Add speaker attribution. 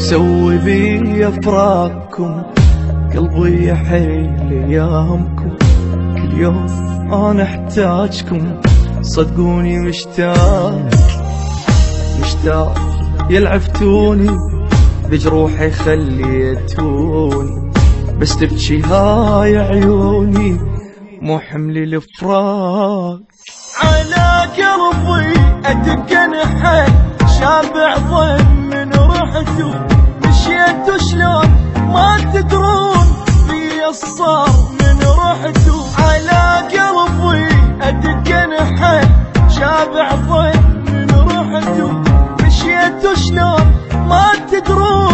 Speaker 1: سوي بي افراقكم، قلبي يحيل ايامكم، كل يوم انا احتاجكم، صدقوني مشتاق مشتاق يلعفتوني بجروحي خليتوني، بس تبكي هاي عيوني مو حملي الفراق. على قلبي اتكنحه شابع ضم من رحتو، مشيت شلون ما تدرون في الصار من رحتو. على قلبي اتكنحه شابع ضم من رحتو، مشيت شلون ما تدرون